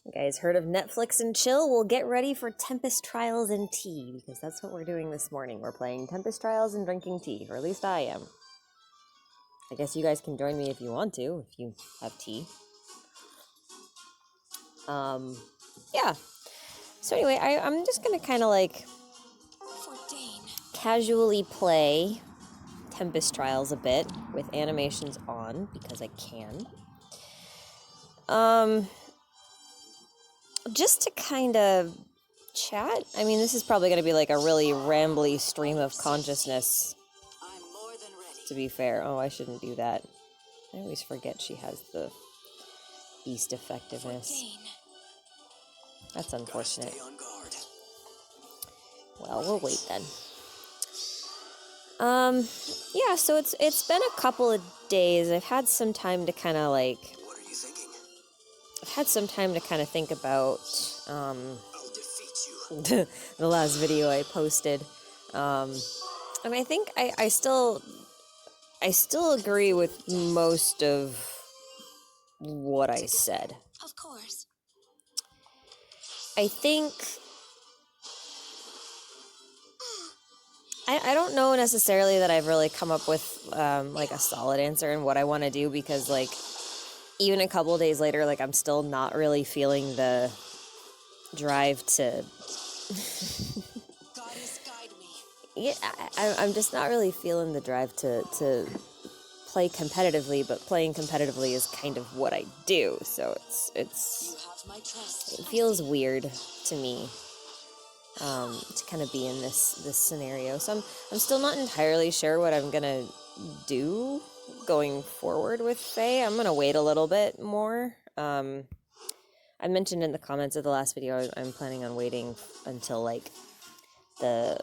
You guys heard of Netflix and chill? We'll get ready for Tempest Trials and Tea, because that's what we're doing this morning. We're playing Tempest Trials and drinking tea, or at least I am. I guess you guys can join me if you want to, if you have tea. Yeah. So anyway, I'm just gonna kind of like casually play Tempest Trials a bit with animations on, because I can. Just to kind of chat. I mean, this is probably going to be like a really rambly stream of consciousness, to be fair. Oh, I shouldn't do that. I always forget she has the beast effectiveness. That's unfortunate. Well, we'll wait then. Yeah, so it's been a couple of days. I've had some time to kind of like... think about the last video I posted. I mean, I think I still agree with most of what I said. Of course. I think I don't know necessarily that I've really come up with like a solid answer in what I want to do, because like even a couple of days later, like I'm still not really feeling the drive to yeah, I'm just not really feeling the drive to play competitively, but playing competitively is kind of what I do, so it feels weird to me to kind of be in this scenario. So I'm still not entirely sure what I'm gonna do going forward with Faye. I'm gonna wait a little bit more. I mentioned in the comments of the last video I'm planning on waiting until like the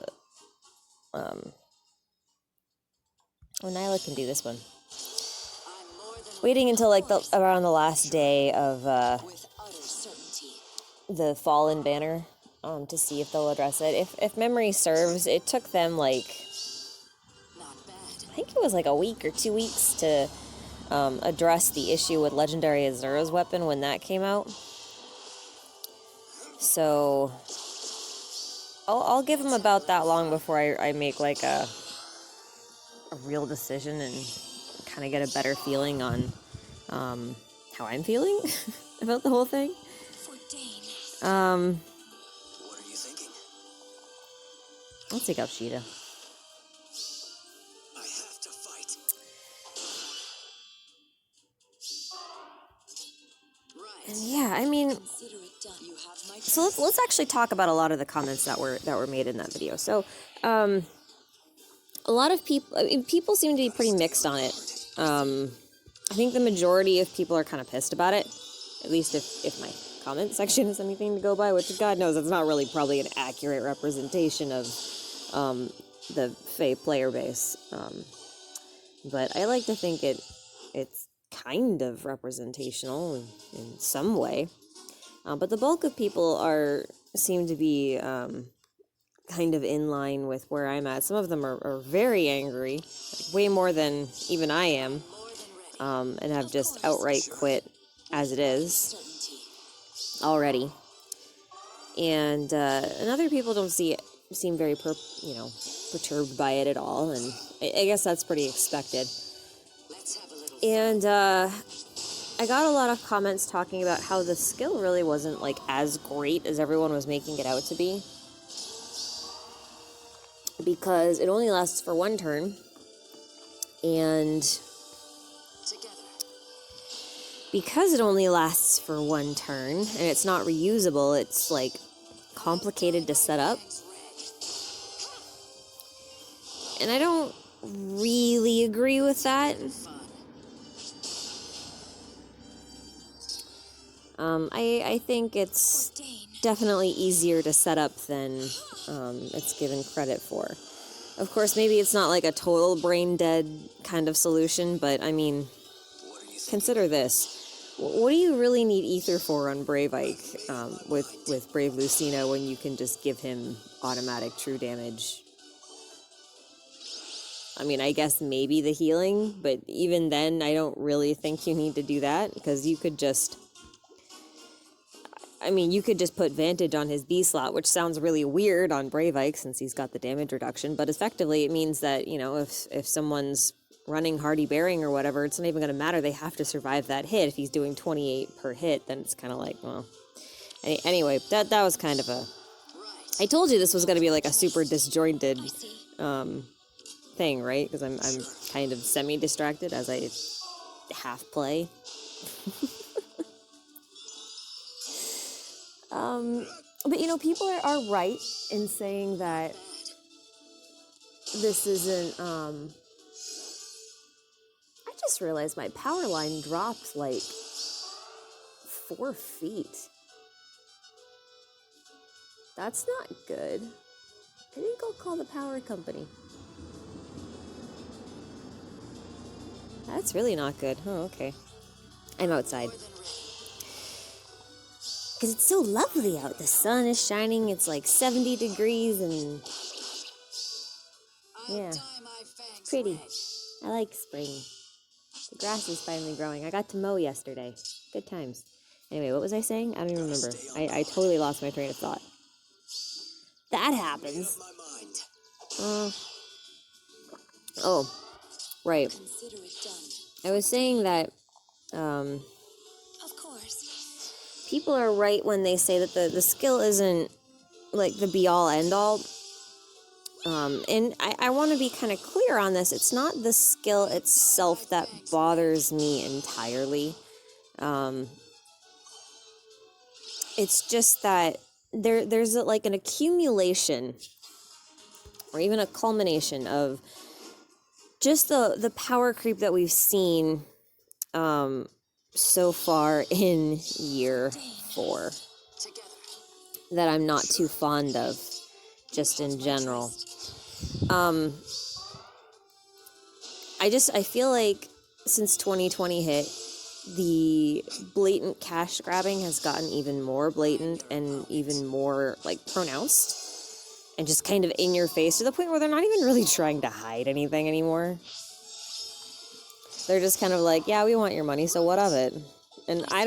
Nyla can do this one. Waiting until like around the last day of the Fallen banner to see if they'll address it. If memory serves, it took them like I think it was like a week or 2 weeks to address the issue with Legendary Azura's weapon when that came out. So I'll give them about that long before I make like a real decision and kind of get a better feeling on how I'm feeling about the whole thing. What are you thinking? I'll take out Sheeta. I have to fight. And yeah, I mean, so let's actually talk about a lot of the comments that were made in that video. So, a lot of people seem to be pretty mixed on it. I think the majority of people are kind of pissed about it, at least if my comment section is anything to go by, which God knows it's not really probably an accurate representation of the Fae player base. But I like to think it's kind of representational in some way. But the bulk of people seem to be kind of in line with where I'm at. Some of them are very angry, like way more than even I am, and have just outright quit as it is already. And other people don't seem very perturbed by it at all, and I guess that's pretty expected. And I got a lot of comments talking about how the skill really wasn't like as great as everyone was making it out to be, because it only lasts for one turn, and because it only lasts for one turn and it's not reusable, it's like complicated to set up. And I don't really agree with that. I think it's definitely easier to set up than it's given credit for. Of course, maybe it's not like a total brain dead kind of solution, but I mean, consider this. What do you really need Ether for on Brave Ike with Brave Lucina when you can just give him automatic true damage? I mean, I guess maybe the healing, but even then, I don't really think you need to do that, because you could just... I mean, you could just put Vantage on his B slot, which sounds really weird on Brave Ike since he's got the damage reduction, but effectively it means that, you know, if someone's running Hardy Bearing or whatever, it's not even going to matter. They have to survive that hit. If he's doing 28 per hit, then it's kind of like, well... Anyway, that was kind of a... I told you this was going to be like a super disjointed thing, right? Because I'm kind of semi-distracted as I half play. But, you know, people are right in saying that this isn't, I just realized my power line dropped like 4 feet. That's not good. I think I'll call the power company. That's really not good. Oh, okay. I'm outside. Because it's so lovely out. The sun is shining. It's like 70 degrees and... yeah. It's pretty. I like spring. The grass is finally growing. I got to mow yesterday. Good times. Anyway, what was I saying? I don't even remember. I totally lost my train of thought. That happens. Oh, right. I was saying that people are right when they say that the skill isn't like the be-all end-all. And I want to be kind of clear on this. It's not the skill itself that bothers me entirely. It's just that there's like an accumulation or even a culmination of just the power creep that we've seen so far in year 4 that I'm not too fond of, just in general. I feel like since 2020 hit, the blatant cash grabbing has gotten even more blatant and even more like pronounced and just kind of in your face to the point where they're not even really trying to hide anything anymore. They're just kind of like, yeah, we want your money, so what of it? And I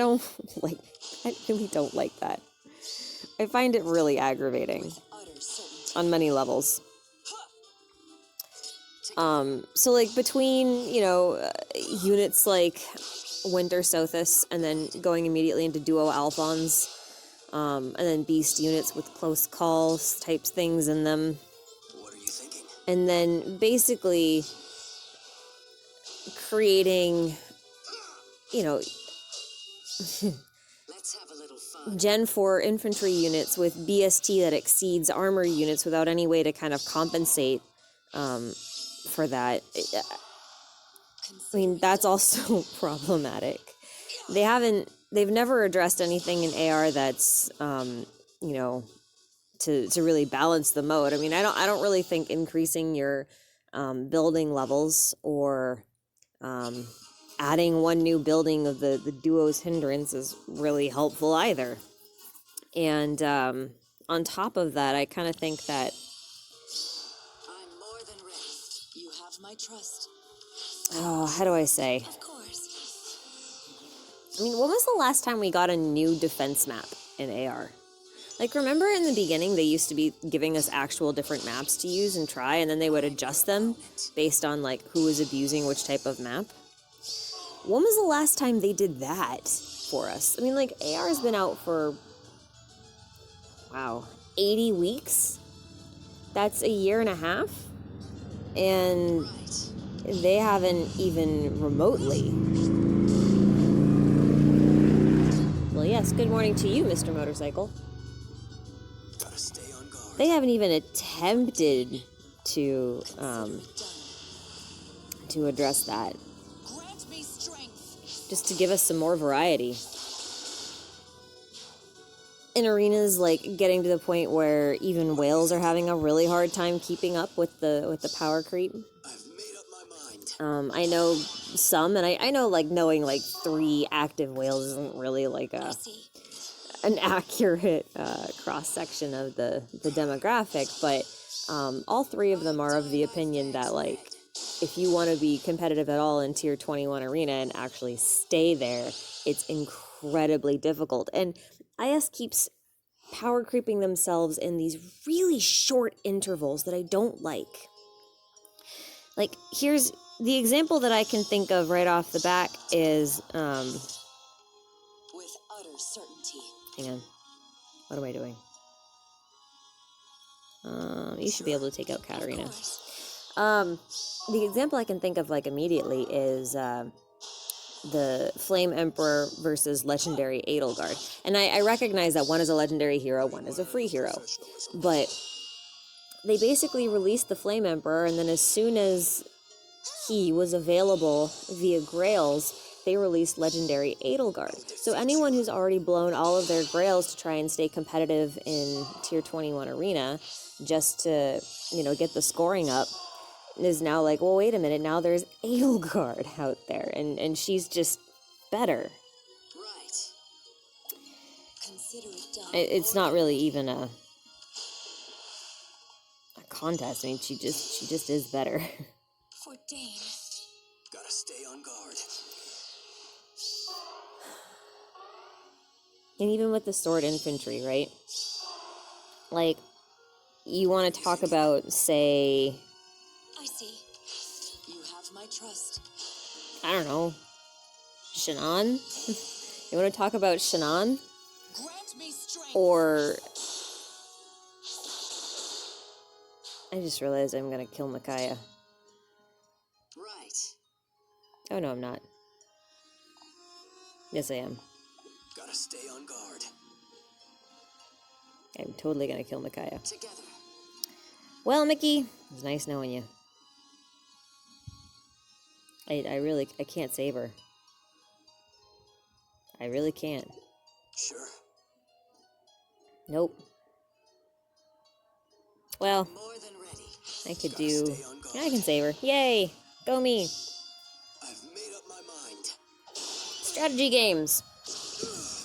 really don't like that. I find it really aggravating on many levels. So like between, you know, units like Winter Sothis and then going immediately into Duo Alphons, and then Beast units with close calls types things in them. What are you thinking? And then basically creating, you know, let's have a little fun. Gen 4 infantry units with BST that exceeds armor units without any way to kind of compensate for that. I mean, that's also problematic. They've never addressed anything in AR that's, you know, to really balance the mode. I mean, I don't really think increasing your building levels or adding one new building of the duo's hindrance is really helpful either. And on top of that, I kind of think that I'm more than ready. You have my trust. Oh, how do I say? Of course. I mean, when was the last time we got a new defense map in AR? Like, remember in the beginning, they used to be giving us actual different maps to use and try, and then they would adjust them based on, like, who was abusing which type of map? When was the last time they did that for us? I mean, like, AR's been out for, wow, 80 weeks? That's a year and a half? And they haven't even remotely. Well, yes, good morning to you, Mr. Motorcycle. Gotta stay on guard. They haven't even attempted to address that. Grant me strength. Just to give us some more variety. In arenas, like, getting to the point where even whales are having a really hard time keeping up with the power creep. I know some, and I know, like, knowing, like, 3 active whales isn't really, like, an accurate cross-section of the demographic, but all 3 of them are of the opinion that, like, if you want to be competitive at all in Tier 21 arena and actually stay there, it's incredibly difficult. And IS keeps power creeping themselves in these really short intervals that I don't like. Like, here's the example that I can think of right off the bat is, with utter certainty. hang on. What am I doing? You should be able to take out Katarina. The example I can think of, like, immediately is, the Flame Emperor versus Legendary Edelgard. And I recognize that one is a legendary hero, one is a free hero. But they basically released the Flame Emperor, and then as soon as he was available via Grails, they released Legendary Edelgard. So anyone who's already blown all of their Grails to try and stay competitive in Tier 21 Arena, just to, you know, get the scoring up, is now like, well, wait a minute, now there's Edelgard out there, and she's just better. Right. Consider it done. It's not really even a contest. I mean, she just is better. For Dane. Gotta stay on guard. And even with the sword infantry, right? Like, you want to talk about, say, I see. You have my trust. I don't know, Shannon? You want to talk about Shannon? Grant me strength. Or, I just realized I'm gonna kill Micaiah. Right. Oh no, I'm not. Yes, I am. Gotta stay on guard. I'm totally gonna kill Micaiah. Together. Well, Mickey, it was nice knowing you. I can't save her. I really can't. Sure. Nope. Well, More than ready. I could Gotta do... stay on guard. Yeah, I can save her. Yay! Go me! I've made up my mind. Strategy games!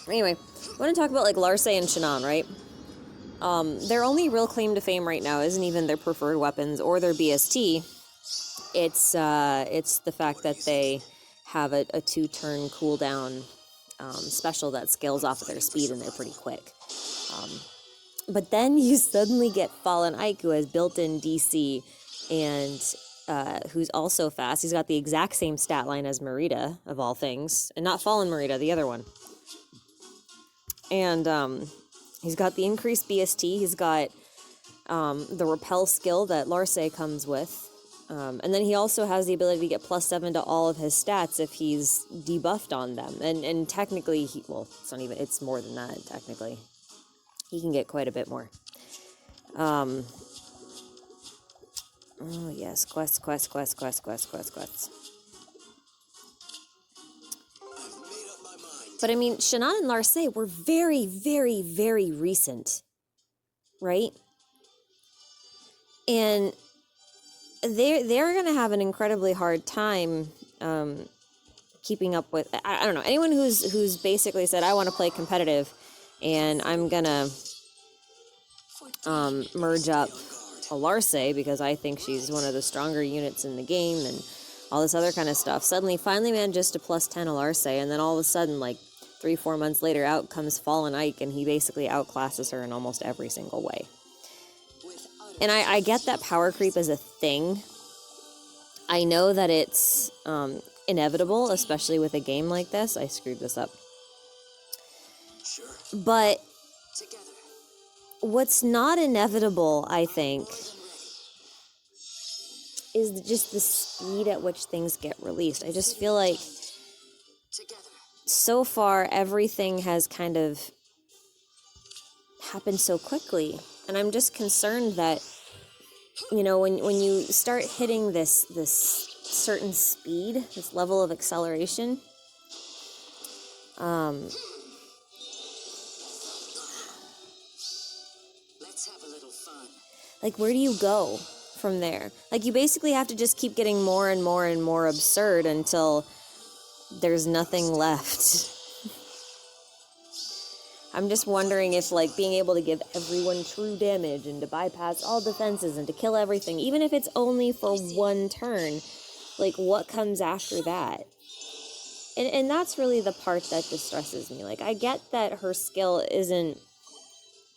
Anyway, I want to talk about, like, Larce and Shannon, right? Their only real claim to fame right now isn't even their preferred weapons or their BST. It's the fact that they have a 2-turn cooldown special that scales off of their speed, and they're pretty quick. But then you suddenly get Fallen Ike, who has built-in DC, and who's also fast. He's got the exact same stat line as Merida, of all things. And not Fallen Merida, the other one. And he's got the increased BST. He's got the repel skill that Larce comes with. And then he also has the ability to get +7 to all of his stats if he's debuffed on them. And technically, it's not even, it's more than that, technically. He can get quite a bit more. Oh yes, quests. I've made up my mind. But I mean, Shannon and Larce were very, very, very recent, right? And they're gonna have an incredibly hard time keeping up with. I don't know, anyone who's basically said, I want to play competitive, and I'm gonna merge up a Larce because I think she's one of the stronger units in the game and all this other kind of stuff. Suddenly finally manages to +10 a Larce, and then all of a sudden, like 3-4 months later, out comes Fallen Ike, and he basically outclasses her in almost every single way. And I get that power creep is a thing. I know that it's inevitable, especially with a game like this. I screwed this up. Sure. But Together. what's not inevitable, I think, is just the speed at which things get released. I just feel like Together. so far everything has kind of happened so quickly. And I'm just concerned that, you know, when you start hitting this certain speed, this level of acceleration, Let's have a little fun. like, where do you go from there? Like, you basically have to just keep getting more and more and more absurd until there's nothing left. I'm just wondering if, like, being able to give everyone true damage and to bypass all defenses and to kill everything, even if it's only for one turn, like, what comes after that? And that's really the part that distresses me. Like, I get that her skill isn't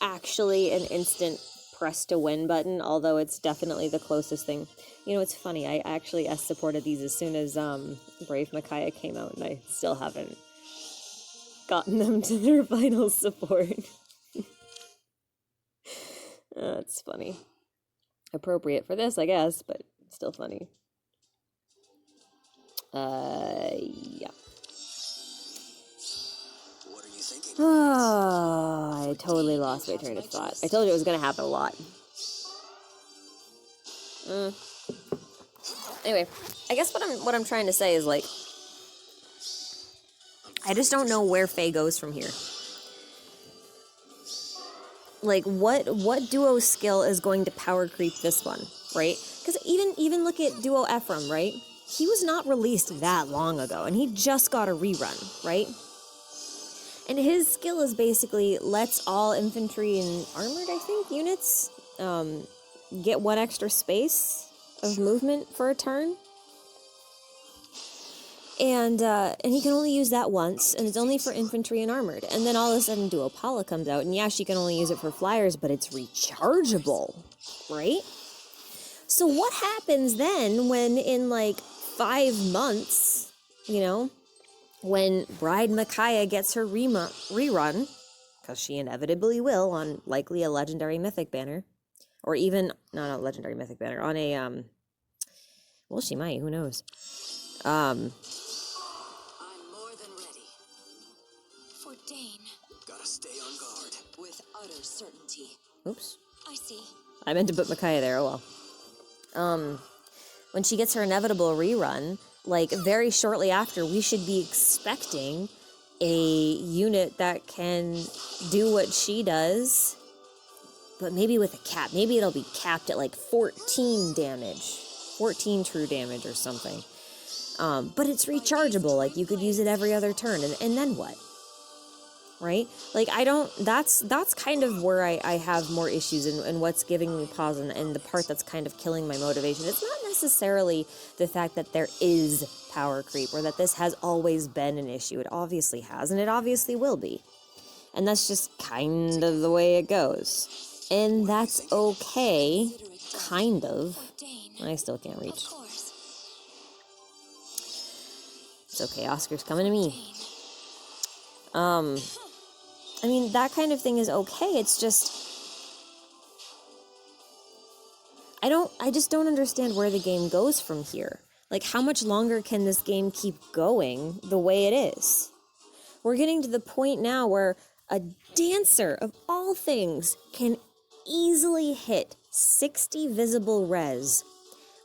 actually an instant press to win button, although it's definitely the closest thing. You know, it's funny, I actually supported these as soon as Brave Micaiah came out, and I still haven't gotten them to their final support. It's funny. Appropriate for this, I guess, but still funny. Yeah. What are you thinking? Oh, I totally lost my train of thought. I told you it was gonna happen a lot. Anyway, I guess what I'm trying to say is, like, I just don't know where Faye goes from here. Like, what duo skill is going to power creep this one, right? Because even look at duo Ephraim, right? He was not released that long ago, and he just got a rerun, right? And his skill is basically lets all infantry and armored, I think, units get 1 extra space of movement for a turn. And he can only use that once, and it's only for infantry and armored. And then all of a sudden Duo Paula comes out, and yeah, she can only use it for flyers, but it's rechargeable, right? So what happens then when in, like, 5 months, you know, when Bride Micaiah gets her rerun, because she inevitably will on likely a legendary mythic banner, or even, not a legendary mythic banner, on a, well, she might, who knows. I'm more than ready. For Dane. Gotta stay on guard. With utter certainty. Oops. I see. I meant to put Micaiah there, oh well. When she gets her inevitable rerun, like, very shortly after, we should be expecting a unit that can do what she does, but maybe with a cap. Maybe it'll be capped at, like, 14 damage. 14 true damage or something. But it's rechargeable, like, you could use it every other turn, and then what? Right? Like, that's kind of where I have more issues, and what's giving me pause, and the part that's kind of killing my motivation. It's not necessarily the fact that there is power creep, or that this has always been an issue. It obviously has, and it obviously will be. And that's just kind of the way it goes. And that's okay, kind of. I still can't reach. It's okay, Oscar's coming to me. I mean, that kind of thing is okay, it's just, I just don't understand where the game goes from here. Like, how much longer can this game keep going the way it is? We're getting to the point now where a dancer, of all things, can easily hit 60 visible res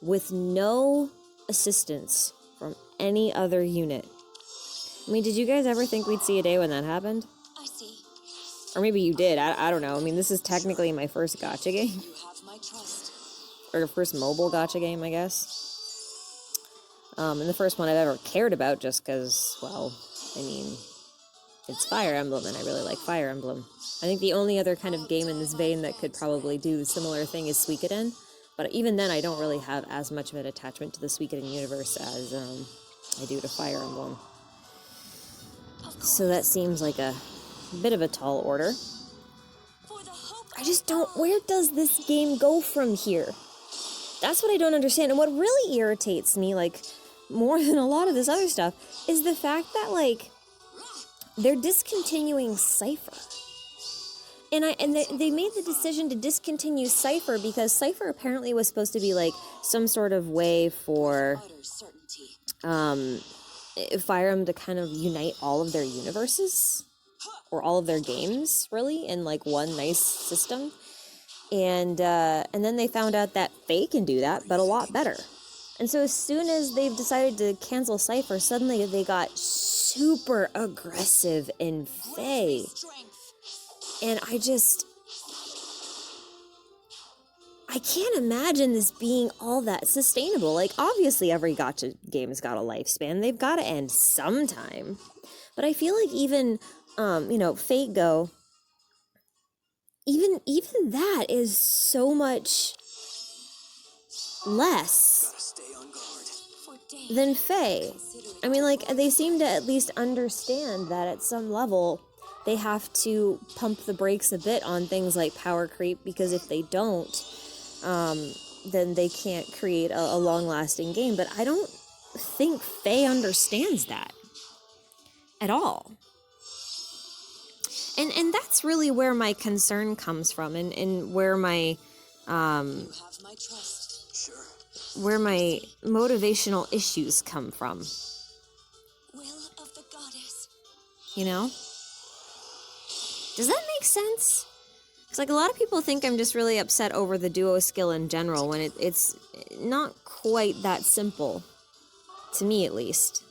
with no assistance from any other unit. I mean, did you guys ever think we'd see a day when that happened? I see. Or maybe you did, I don't know. I mean, this is technically my first gacha game. You have my trust. Or first mobile gacha game, I guess. And the first one I've ever cared about, just because, well, I mean, it's Fire Emblem, and I really like Fire Emblem. I think the only other kind of game in this vein that could probably do the similar thing is Suikoden, but even then I don't really have as much of an attachment to the Suikoden universe as I do to Fire Emblem. So that seems like a bit of a tall order. I just don't, where does this game go from here? That's what I don't understand. And what really irritates me, like, more than a lot of this other stuff, is the fact that, like, they're discontinuing Cypher. And they made the decision to discontinue Cypher because Cypher apparently was supposed to be, like, some sort of way for Fire Emblem to kind of unite all of their universes, or all of their games, really, in, like, one nice system. And then they found out that Faye can do that, but a lot better. And so as soon as they've decided to cancel Cypher, suddenly they got super aggressive in Faye. And I can't imagine this being all that sustainable. Like, obviously every gacha game's got a lifespan. They've got to end sometime. But I feel like even, Fate Go, even that is so much less than Faye. I mean, like, they seem to at least understand that at some level they have to pump the brakes a bit on things like power creep, because if they don't, then they can't create a long-lasting game. But I don't think Faye understands that at all. And that's really where my concern comes from, and where my You have my trust. Sure. where my motivational issues come from. Will of the goddess. You know? Does that make sense? Because, like, a lot of people think I'm just really upset over the duo skill in general, when it's not quite that simple. To me, at least.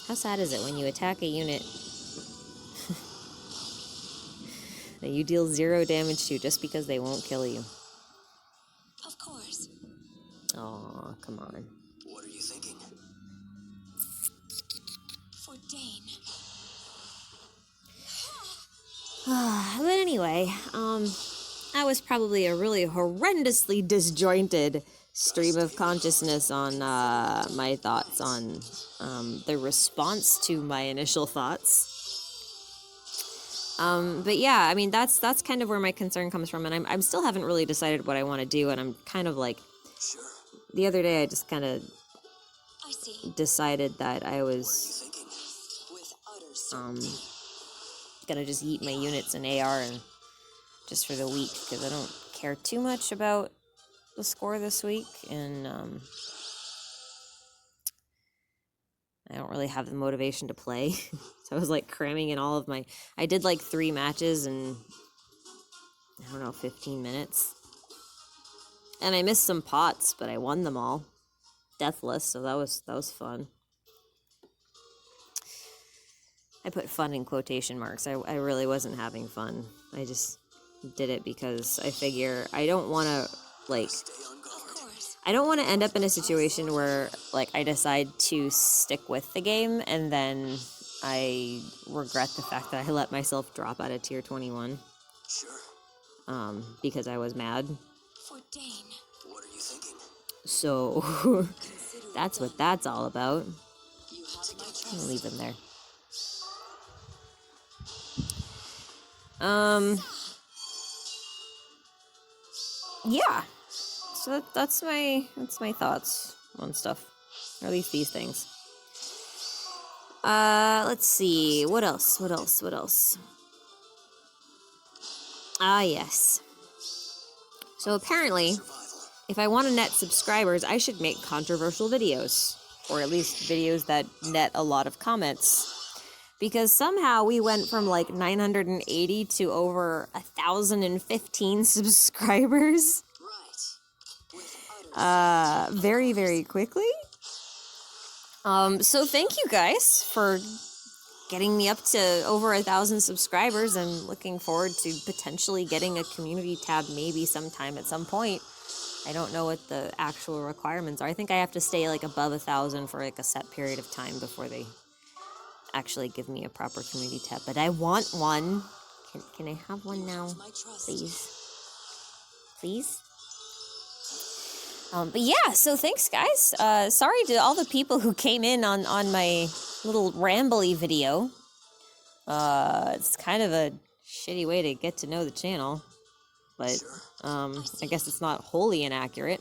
How sad is it when you attack a unit that you deal 0 damage to just because they won't kill you? Of course. Aw, come on. What are you thinking? For Dane. But anyway, that was probably a really horrendously disjointed stream of consciousness on my thoughts on the response to my initial thoughts. But yeah, I mean, that's kind of where my concern comes from, and I'm still haven't really decided what I want to do, and I'm kind of like, Sure. the other day I just kind of I see. decided that I What are you was thinking? With utter certainty. gonna just eat my units in AR and just for the week, because I don't care too much about the score this week, and I don't really have the motivation to play. So I was like cramming in all of my, I did like 3 matches in, I don't know, 15 minutes. And I missed some pots, but I won them all deathless, so that was fun. I put fun in quotation marks. I really wasn't having fun. I just did it because I figure I don't want to, like, Stay on guard. Of course. I don't want to end up in a situation where, like, I decide to stick with the game and then I regret the fact that I let myself drop out of tier 21 Sure. because I was mad. For Dane. What are you thinking? So Consider it that's done. what that's all about. You have my I'm trust. gonna leave them there. Yeah. So that's my thoughts on stuff, or at least these things. Let's see. What else? Ah, yes. So apparently, if I want to net subscribers, I should make controversial videos, or at least videos that net a lot of comments. Because somehow we went from like 980 to over 1,015 subscribers Right. With utter very, very quickly. So thank you guys for getting me up to over 1,000 subscribers, and looking forward to potentially getting a community tab maybe sometime at some point. I don't know what the actual requirements are. I think I have to stay like above 1,000 for like a set period of time before they actually give me a proper community tab. But I want one. Can I have one now, my trust. please? But yeah, so thanks guys. Sorry to all the people who came in on my little rambly video. It's kind of a shitty way to get to know the channel, but I guess it's not wholly inaccurate.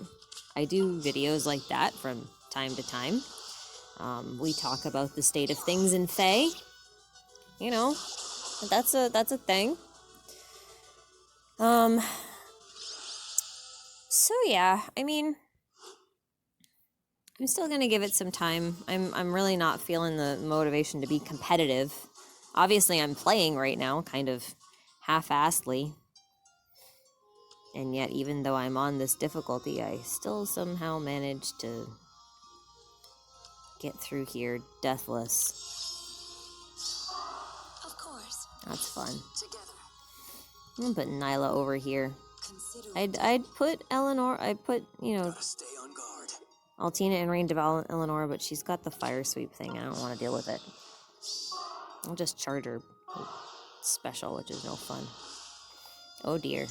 I do videos like that from time to time. We talk about the state of things in Faye. You know, that's a thing. So yeah, I mean, I'm still gonna give it some time. I'm really not feeling the motivation to be competitive. Obviously, I'm playing right now, kind of half-assedly. And yet, even though I'm on this difficulty, I still somehow manage to get through here deathless. Of course. That's fun. Together. I'm gonna put Nyla over here. Consider it I'd put Eleanor, I'd put, you know, Gotta stay on guard. Altina and range of Eleanor, but she's got the fire sweep thing. I don't want to deal with it. I'll just charge her special, which is no fun. Oh dear.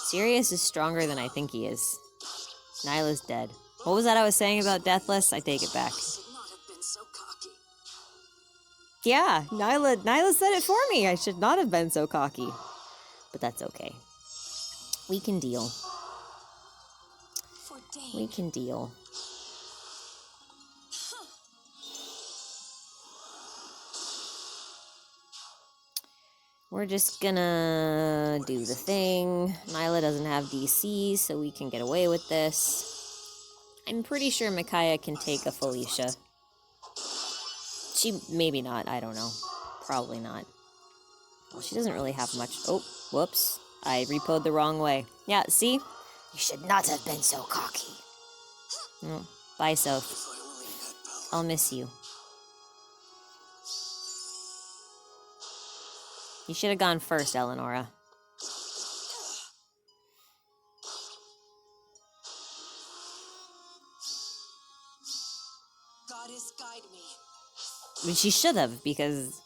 Sirius is stronger than I think he is. Nyla's dead. What was that I was saying about Deathless? I take it back. Should not have been so cocky. Yeah, Nyla said it for me. I should not have been so cocky. But that's okay. We can deal. For Dane. We can deal. We're just gonna do the thing. Nyla doesn't have DC, so we can get away with this. I'm pretty sure Micaiah can take a Felicia. She, maybe not, I don't know. Probably not. Well, she doesn't really have much. Oh, whoops. I repoed the wrong way. Yeah, see? You should not have been so cocky. Oh, bye, Soph. If I only had power. I'll miss you. You should have gone first, Eleonora. Goddess, guide me. I mean, she should have, because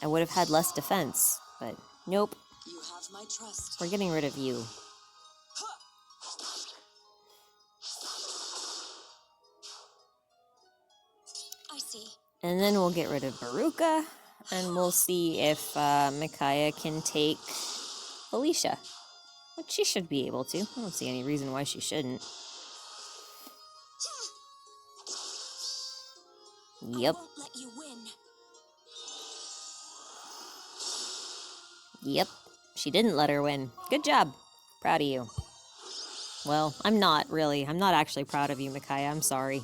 I would have had less defense. But nope, You have my trust. we're getting rid of you. I see. And then we'll get rid of Baruka, and we'll see if Micaiah can take Felicia. Which she should be able to. I don't see any reason why she shouldn't. Yep, I won't let you win. yep. She didn't let her win. Good job. Proud of you. Well, I'm not, really. I'm not actually proud of you, Micaiah. I'm sorry.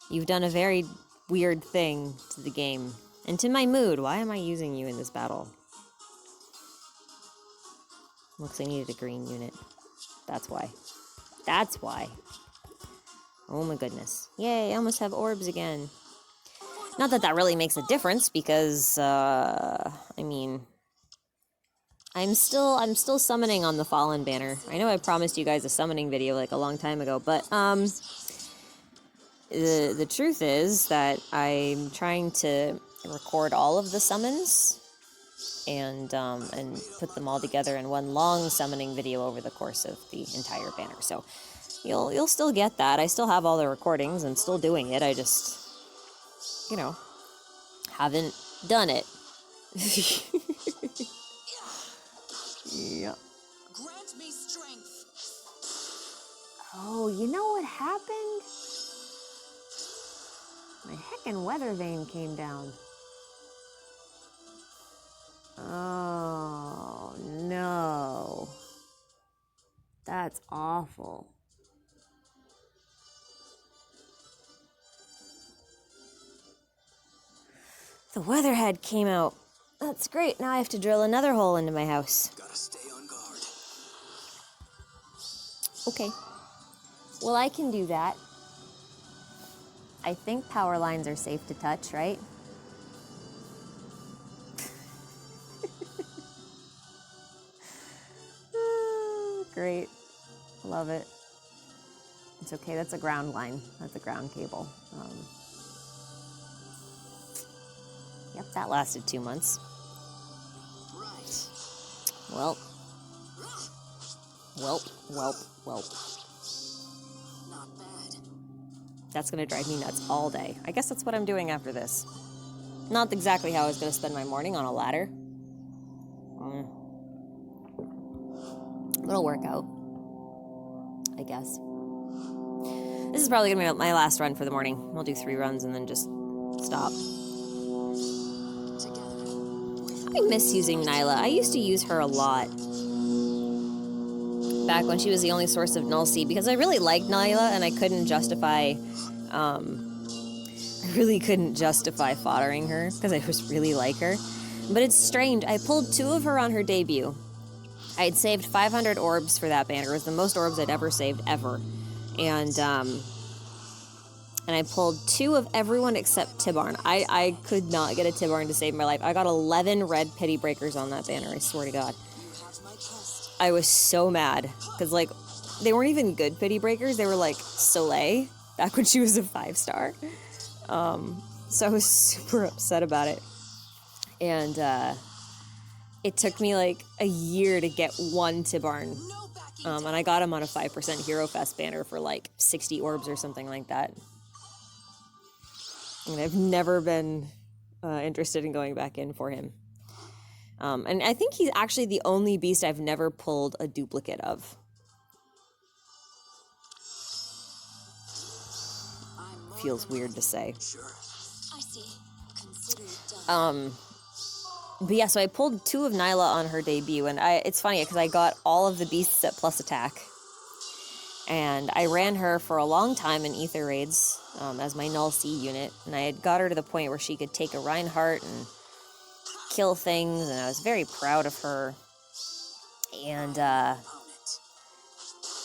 You've done a very weird thing to the game. And to my mood. Why am I using you in this battle? Looks like I needed a green unit. That's why. That's why. Oh my goodness. Yay, I almost have orbs again. Not that that really makes a difference, because, I mean... I'm still summoning on the Fallen banner. I know I promised you guys a summoning video, like, a long time ago, but, the truth is that I'm trying to record all of the summons and put them all together in one long summoning video over the course of the entire banner. So you'll still get that. I still have all the recordings and still doing it. I just, you know, haven't done it. Yeah. Grant me strength. Oh, you know what happened? My heckin' weather vane came down. Oh, no. That's awful. The weatherhead came out. That's great. Now I have to drill another hole into my house. Gotta stay on guard. Okay. Well, I can do that. I think power lines are safe to touch, right? Great. Love it. It's okay, that's a ground line. That's a ground cable. Yep, that lasted 2 months. Right. Well. Welp. Not bad. That's gonna drive me nuts all day. I guess that's what I'm doing after this. Not exactly how I was gonna spend my morning on a ladder. It'll work out, I guess. This is probably gonna be my last run for the morning. I'll do 3 runs and then just stop. I miss using Nyla. I used to use her a lot back when she was the only source of null seed, because I really liked Nyla and I couldn't justify foddering her because I just really like her. But it's strange. I pulled 2 of her on her debut. I had saved 500 orbs for that banner. It was the most orbs I'd ever saved, ever. And I pulled 2 of everyone except Tibarn. I could not get a Tibarn to save my life. I got 11 red pity breakers on that banner, I swear to God. You have my trust. I was so mad, because, like, they weren't even good pity breakers. They were, like, Soleil, back when she was a 5-star. So I was super upset about it. And, it took me like a year to get one Tibarn. No backing And I got him on a 5% Hero Fest banner for like 60 orbs or something like that. And I've never been interested in going back in for him. And I think he's actually the only beast I've never pulled a duplicate of. Feels weird to say. Sure. I see. Consider it done. But yeah, so I pulled 2 of Nyla on her debut, and it's funny because I got all of the beasts at plus attack. And I ran her for a long time in Ether Raids as my Null C unit, and I had got her to the point where she could take a Reinhardt and kill things, and I was very proud of her. And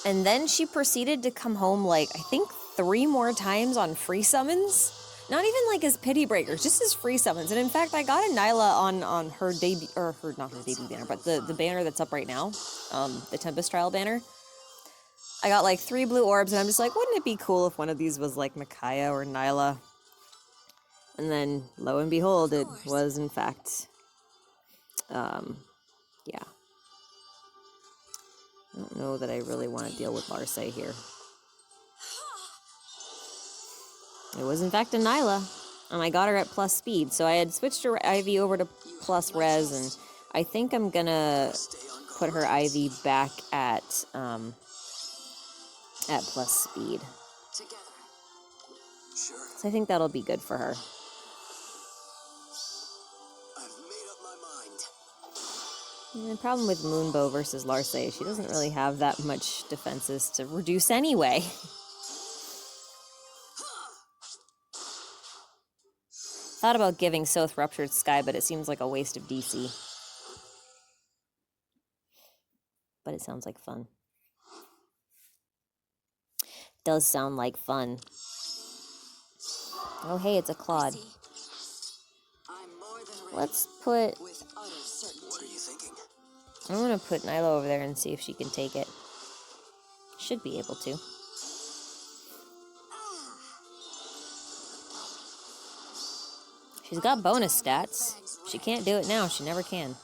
then she proceeded to come home, like, I think 3 more times on free summons. Not even like as pity breakers, just as free summons. And in fact, I got a Nyla on her debut, or her, not her debut banner, but the banner that's up right now, the Tempest Trial banner. I got like 3 blue orbs, and I'm just like, wouldn't it be cool if one of these was like Micaiah or Nyla? And then, lo and behold, it was in fact, yeah. I don't know that I really want to deal with Larsa here. It was in fact a Nyla, and I got her at plus speed, so I had switched her IV over to plus res, and I think I'm gonna put her IV back at plus speed. Together. Sure. So I think that'll be good for her. I've made up my mind. And the problem with Moonbow versus Larsa, she doesn't really have that much defenses to reduce anyway. Thought about giving Soth Ruptured Sky, but it seems like a waste of DC. But it sounds like fun. Does sound like fun. Oh, hey, it's a Claude. I'm more than ready. Let's put... With utter certainty. What are you thinking? I'm going to put Nyla over there and see if she can take it. Should be able to. She's got bonus stats. She can't do it now. She never can.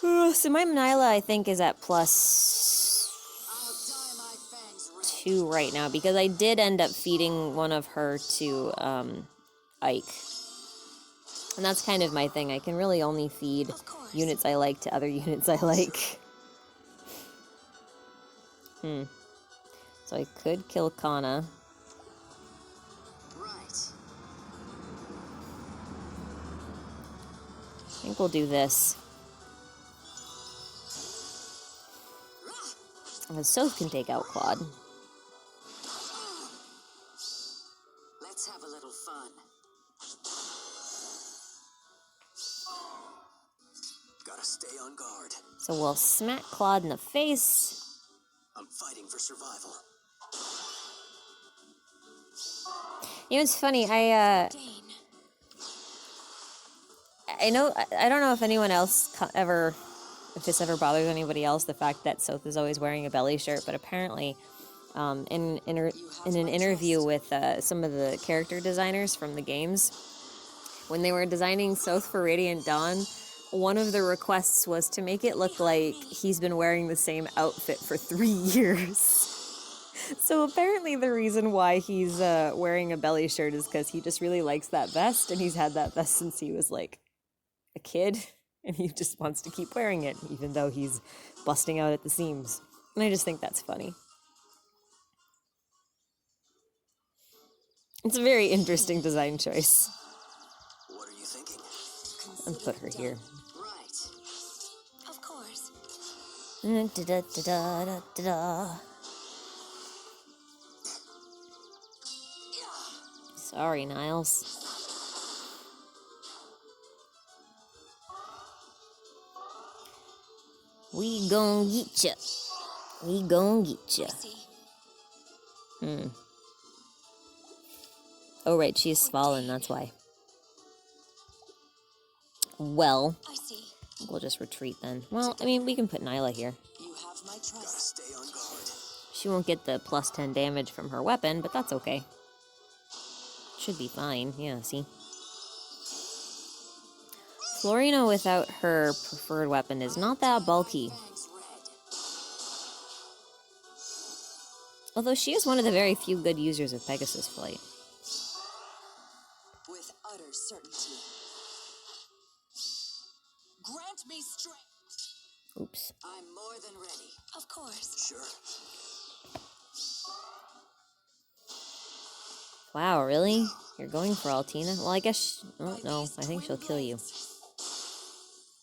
So my Nyla, I think, is at plus 2 right now, because I did end up feeding one of her to Ike. And that's kind of my thing. I can really only feed units I like to other units I like. So I could kill Kana. I think we'll do this. Soth can take out Claude. Let's have a little fun. Gotta stay on guard. So we'll smack Claude in the face. I'm fighting for survival. You know, it's funny, I don't know if anyone else if this ever bothers anybody else, the fact that Soth is always wearing a belly shirt, but apparently in an interview with some of the character designers from the games, when they were designing Soth for Radiant Dawn, one of the requests was to make it look like he's been wearing the same outfit for 3 years. So apparently the reason why he's wearing a belly shirt is because he just really likes that vest, and he's had that vest since he was like a kid, and he just wants to keep wearing it, even though he's busting out at the seams. And I just think that's funny. It's a very interesting design choice. What are you thinking? I'll put her here. Right. Of course. Da-da-da-da-da-da. Sorry, Niles. We gon' get ya. We gon' get ya. Oh, right, she's fallen, that's why. Well, I see. we'll just retreat then. Well, I mean, we can put Nyla here. You have my Gotta trust. stay on guard. She won't get the plus 10 damage from her weapon, but that's okay. Should be fine. Yeah, see? Florina without her preferred weapon is not that bulky. Fangs red. Although she is one of the very few good users of Pegasus Flight. With utter certainty. Grant me strength. Oops. I'm more than ready. Of course. Sure. Wow, really? You're going for Altina? Well, I guess... oh, no. I think she'll kill you.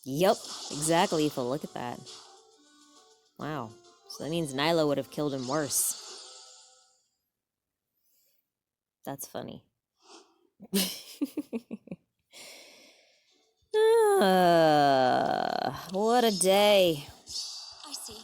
Yep. Exactly, Ethel. Look at that. Wow. So that means Nyla would have killed him worse. That's funny. What a day. I see.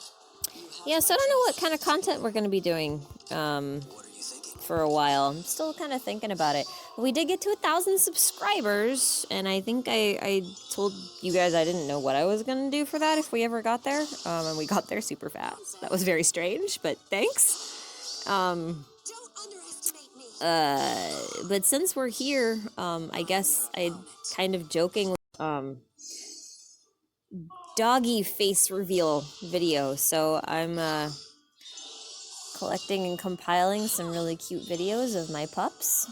Yeah, so I don't know what kind of content we're going to be doing What are you thinking? for a while. I'm still kind of thinking about it. But we did get to 1,000 subscribers, and I think I told you guys I didn't know what I was going to do for that if we ever got there. And we got there super fast. That was very strange, but thanks. Don't underestimate me. But since we're here, I guess I kind of joking, doggy face reveal video. So I'm collecting and compiling some really cute videos of my pups.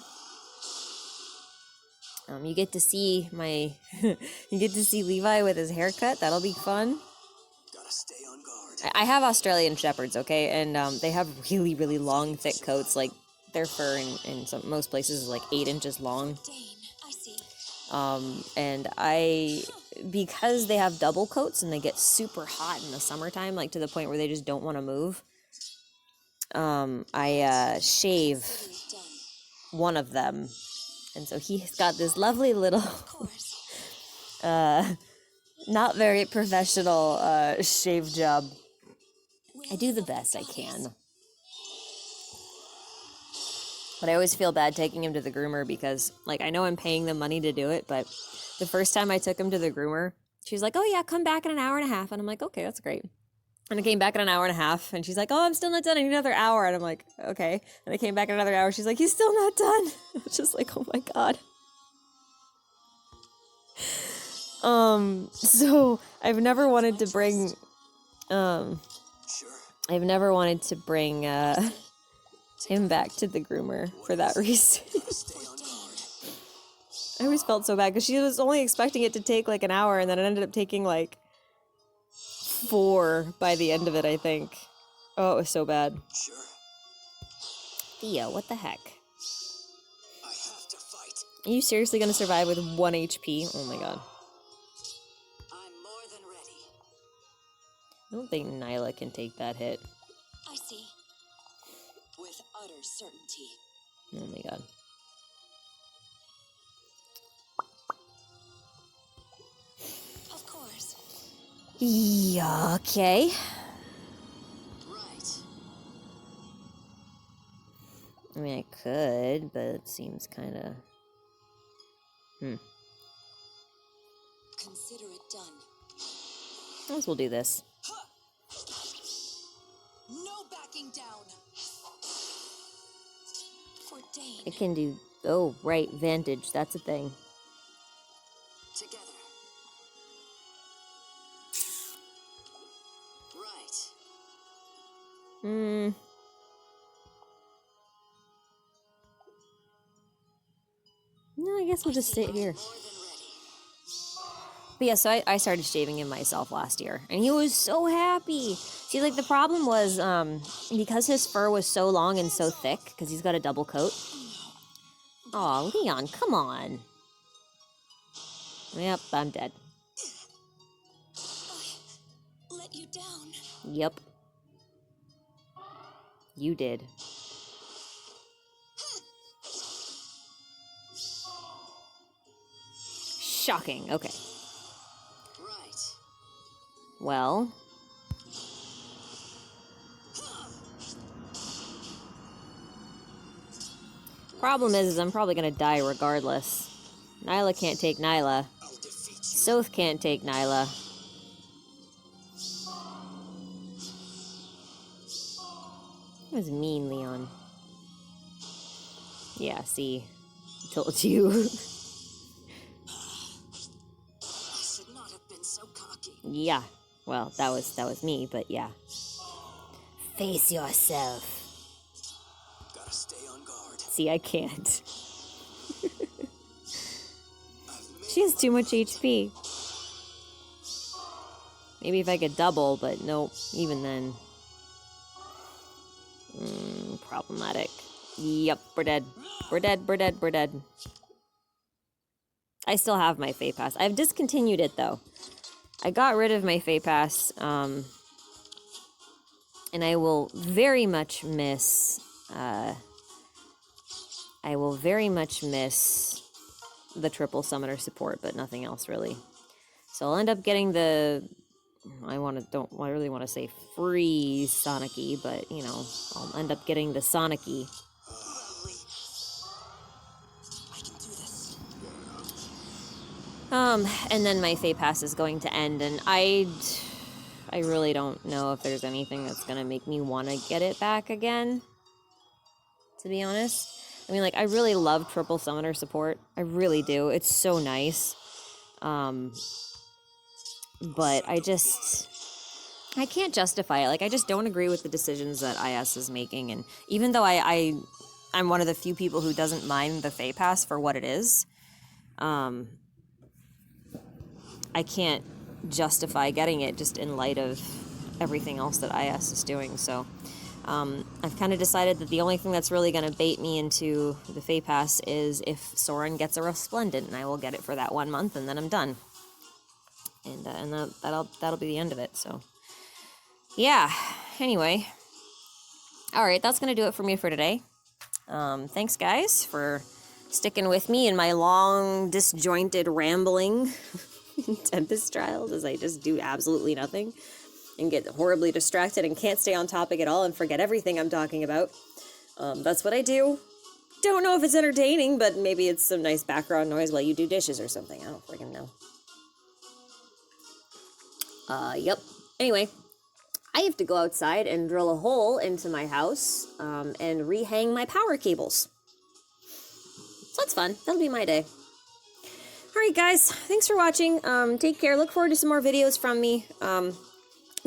You get to see my, you get to see Levi with his haircut. That'll be fun. Gotta stay on guard. I have Australian Shepherds, okay, and they have really, really long, thick coats. Like their fur in most places is like 8 inches long. Dane, I see. And because they have double coats and they get super hot in the summertime, like to the point where they just don't want to move, I shave one of them. And so he's got this lovely little, Of course. not very professional, shave job. I do the best I can. But I always feel bad taking him to the groomer because, like, I know I'm paying them money to do it, but the first time I took him to the groomer, she's like, oh yeah, come back in an hour and a half. And I'm like, okay, that's great. And I came back in an hour and a half, and she's like, oh, I'm still not done. I need another hour. And I'm like, okay. And I came back in another hour. She's like, he's still not done. I was just like, oh my God. So I've never wanted to bring, Sure. I've never wanted to bring, him back to the groomer for that reason. Gotta stay on guard. I always felt so bad because she was only expecting it to take like an hour, and then it ended up taking like 4 by the end of it, I think. Oh, it was so bad. Sure. Theo, what the heck? I have to fight. Are you seriously gonna survive with 1 HP? Oh my God. I'm more than ready. I don't think Nyla can take that hit. I see. With utter certainty. Oh my God. Of course. Yeah, okay. Right. I mean, I could, but it seems kind of... Consider it done. I guess we'll do this. No backing down. For Dane. I can do... oh, right, Vantage. That's a thing. Together. Right. No, I guess we'll just sit here. More than ready. But yeah, so I started shaving him myself last year, and he was so happy. See, like, the problem was, because his fur was so long and so thick, because he's got a double coat. Aw, Leon, come on. Yep, I'm dead. I let you down. Yep. You did. Shocking. Okay. Right. Well. Problem is I'm probably gonna die regardless. Nyla can't take Nyla. I'll defeat you. Soth can't take Nyla. That was mean, Leon. Yeah, see. I told you. Yeah. Well, that was me, but yeah. Face yourself. Gotta stay on guard. See, I can't. She has too much HP. Maybe if I could double, but nope, even then. Problematic. Yep, we're dead. We're dead, we're dead, we're dead. I still have my FEH pass. I've discontinued it, though. I got rid of my FEH pass, and I will very much miss, the triple summoner support, but nothing else really. So I'll end up getting the, I really want to say free Sonic-y, but, you know, I'll end up getting the Sonic-y. And then my FEH pass is going to end, and I really don't know if there's anything that's gonna make me want to get it back again, to be honest. I mean, like, I really love triple summoner support. I really do. It's so nice. But I can't justify it. Like, I just don't agree with the decisions that IS is making, and even though I'm one of the few people who doesn't mind the FEH pass for what it is, I can't justify getting it just in light of everything else that IS is doing. So I've kind of decided that the only thing that's really going to bait me into the FEH pass is if Soren gets a Resplendent, and I will get it for that 1 month, and then I'm done. And that'll be the end of it. So yeah. Anyway, all right, that's going to do it for me for today. Thanks, guys, for sticking with me in my long, disjointed rambling Tempest Trials as I just do absolutely nothing and get horribly distracted and can't stay on topic at all and forget everything I'm talking about. That's what I do. Don't know if it's entertaining, but maybe it's some nice background noise while you do dishes or something. I don't freaking know. Yep. Anyway, I have to go outside and drill a hole into my house and rehang my power cables. So that's fun. That'll be my day. Alright guys, thanks for watching. Take care. Look forward to some more videos from me.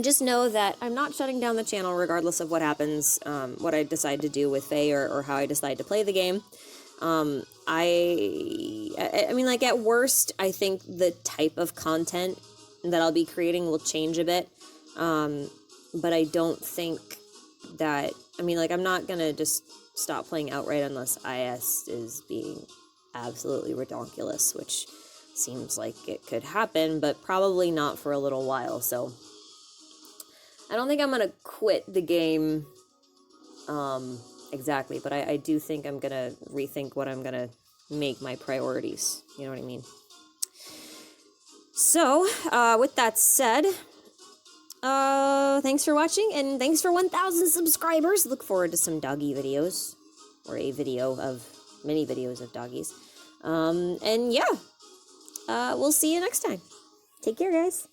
Just know that I'm not shutting down the channel regardless of what happens, what I decide to do with FEH or how I decide to play the game. I mean, like, at worst, I think the type of content that I'll be creating will change a bit. But I don't think that, I mean, like, I'm not gonna just stop playing outright unless IS is being absolutely redonkulous, which seems like it could happen, but probably not for a little while. So I don't think I'm gonna quit the game exactly, but I do think I'm gonna rethink what I'm gonna make my priorities. You know what I mean? So with that said, thanks for watching, and thanks for 1,000 subscribers. Look forward to some doggy videos, or a video of many videos of doggies. And yeah, we'll see you next time. Take care, guys.